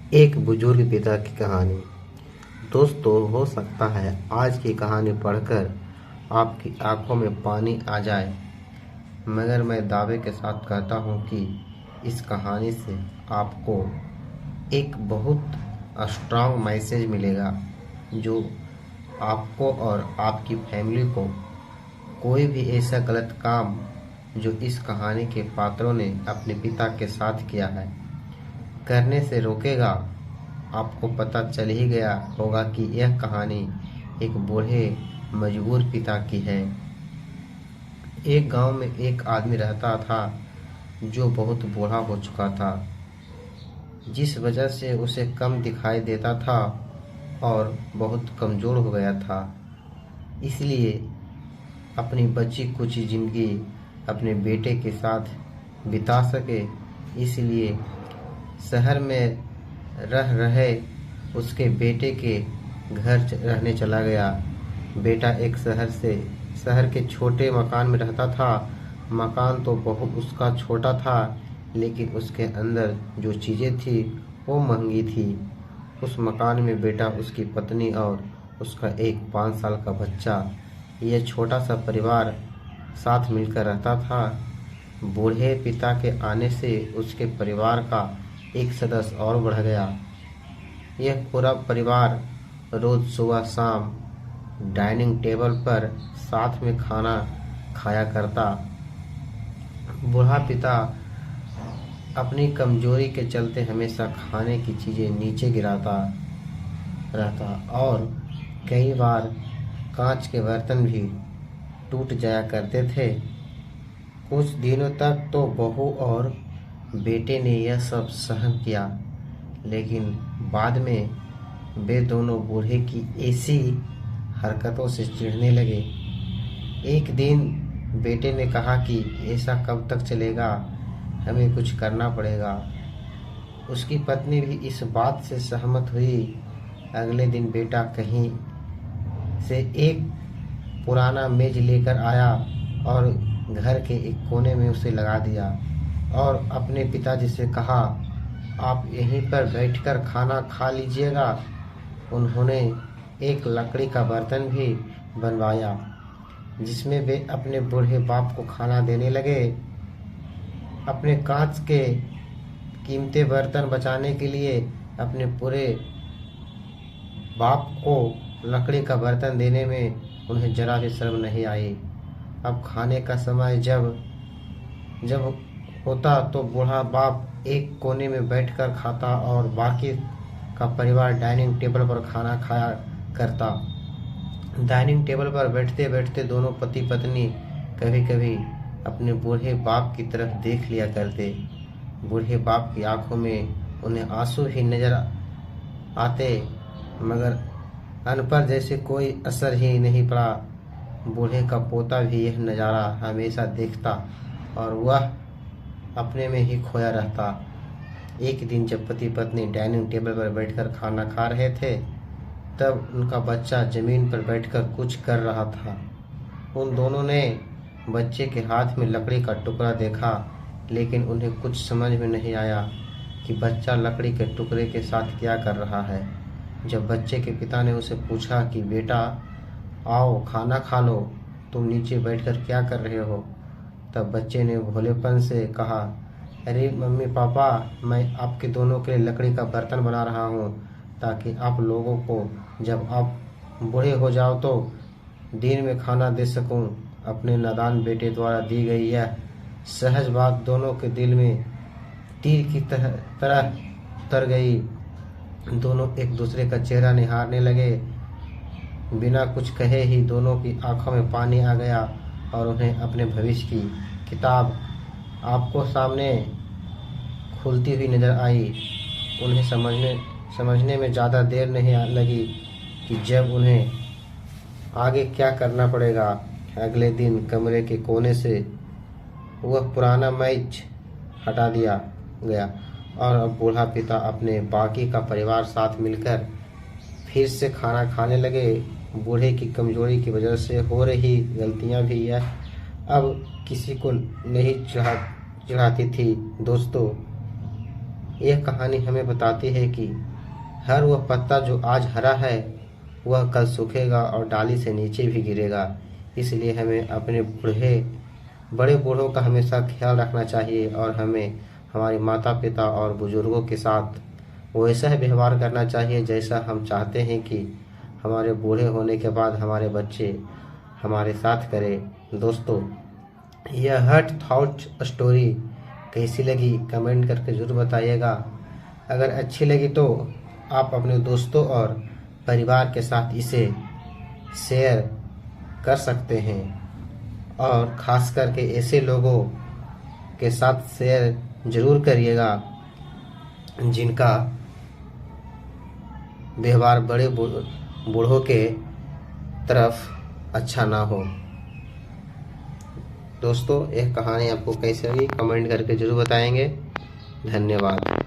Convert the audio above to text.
एक बुजुर्ग पिता की कहानी। दोस्तों, हो सकता है आज की कहानी पढ़कर आपकी आंखों में पानी आ जाए, मगर मैं दावे के साथ कहता हूँ कि इस कहानी से आपको एक बहुत स्ट्रांग मैसेज मिलेगा, जो आपको और आपकी फैमिली को कोई भी ऐसा गलत काम जो इस कहानी के पात्रों ने अपने पिता के साथ किया है, करने से रोकेगा। आपको पता चल ही गया होगा कि यह कहानी एक बूढ़े मजबूर पिता की है। एक गांव में एक आदमी रहता था जो बहुत बूढ़ा हो चुका था, जिस वजह से उसे कम दिखाई देता था और बहुत कमज़ोर हो गया था। इसलिए अपनी बची कुछ ज़िंदगी अपने बेटे के साथ बिता सके, इसलिए शहर में रह रहे उसके बेटे के घर रहने चला गया। बेटा एक शहर के छोटे मकान में रहता था। मकान तो बहुत उसका छोटा था, लेकिन उसके अंदर जो चीज़ें थी वो महंगी थी। उस मकान में बेटा, उसकी पत्नी और उसका एक 5 साल का बच्चा, यह छोटा सा परिवार साथ मिलकर रहता था। बूढ़े पिता के आने से उसके परिवार का एक सदस्य और बढ़ गया। यह पूरा परिवार रोज सुबह शाम डाइनिंग टेबल पर साथ में खाना खाया करता। बूढ़ा पिता अपनी कमजोरी के चलते हमेशा खाने की चीजें नीचे गिराता रहता और कई बार कांच के बर्तन भी टूट जाया करते थे। कुछ दिनों तक तो बहू और बेटे ने यह सब सहन किया, लेकिन बाद में वे दोनों बूढ़े की ऐसी हरकतों से चिढ़ने लगे। एक दिन बेटे ने कहा कि ऐसा कब तक चलेगा, हमें कुछ करना पड़ेगा। उसकी पत्नी भी इस बात से सहमत हुई। अगले दिन बेटा कहीं से एक पुराना मेज लेकर आया और घर के एक कोने में उसे लगा दिया और अपने पिताजी से कहा, आप यहीं पर बैठकर खाना खा लीजिएगा। उन्होंने एक लकड़ी का बर्तन भी बनवाया, जिसमें वे अपने बूढ़े बाप को खाना देने लगे। अपने कांच के कीमती बर्तन बचाने के लिए अपने पूरे बाप को लकड़ी का बर्तन देने में उन्हें जरा भी शर्म नहीं आई। अब खाने का समय जब जब होता तो बूढ़ा बाप एक कोने में बैठकर खाता और बाकी का परिवार डाइनिंग टेबल पर खाना खाया करता। डाइनिंग टेबल पर बैठते बैठते दोनों पति पत्नी कभी कभी अपने बूढ़े बाप की तरफ देख लिया करते। बूढ़े बाप की आंखों में उन्हें आंसू भी नजर आते, मगर अन पर जैसे कोई असर ही नहीं पड़ा। बूढ़े का पोता भी यह नज़ारा हमेशा देखता और वह अपने में ही खोया रहता। एक दिन जब पति पत्नी डाइनिंग टेबल पर बैठकर खाना खा रहे थे, तब उनका बच्चा जमीन पर बैठकर कुछ कर रहा था। उन दोनों ने बच्चे के हाथ में लकड़ी का टुकड़ा देखा, लेकिन उन्हें कुछ समझ में नहीं आया कि बच्चा लकड़ी के टुकड़े के साथ क्या कर रहा है। जब बच्चे के पिता ने उसे पूछा कि बेटा आओ खाना खा लो, तुम नीचे बैठकर क्या कर रहे हो, तब बच्चे ने भोलेपन से कहा, अरे मम्मी पापा, मैं आपके दोनों के लिए लकड़ी का बर्तन बना रहा हूँ, ताकि आप लोगों को जब आप बूढ़े हो जाओ तो दिन में खाना दे सकूँ। अपने नादान बेटे द्वारा दी गई यह सहज बात दोनों के दिल में तीर की तरह उतर गई। दोनों एक दूसरे का चेहरा निहारने लगे। बिना कुछ कहे ही दोनों की आंखों में पानी आ गया और उन्हें अपने भविष्य की किताब आपको सामने खुलती हुई नजर आई। उन्हें समझने में ज़्यादा देर नहीं लगी कि जब उन्हें आगे क्या करना पड़ेगा। अगले दिन कमरे के कोने से वह पुराना मेज हटा दिया गया और अब बूढ़ा पिता अपने बाकी का परिवार साथ मिलकर फिर से खाना खाने लगे। बूढ़े की कमजोरी की वजह से हो रही गलतियां भी यह अब किसी को नहीं चिढ़ाती थी। दोस्तों, यह कहानी हमें बताती है कि हर वह पत्ता जो आज हरा है वह कल सूखेगा और डाली से नीचे भी गिरेगा। इसलिए हमें अपने बड़े बूढ़ों का हमेशा ख्याल रखना चाहिए और हमें हमारे माता पिता और बुजुर्गों के साथ वैसा ही व्यवहार करना चाहिए जैसा हम चाहते हैं कि हमारे बूढ़े होने के बाद हमारे बच्चे हमारे साथ करें। दोस्तों, यह हर्ट थॉट स्टोरी कैसी लगी कमेंट करके ज़रूर बताइएगा। अगर अच्छी लगी तो आप अपने दोस्तों और परिवार के साथ इसे शेयर कर सकते हैं और ख़ास करके ऐसे लोगों के साथ शेयर ज़रूर करिएगा जिनका व्यवहार बड़े बूढ़ों के तरफ अच्छा ना हो। दोस्तों, यह कहानी आपको कैसी लगी कमेंट करके ज़रूर बताएंगे। धन्यवाद।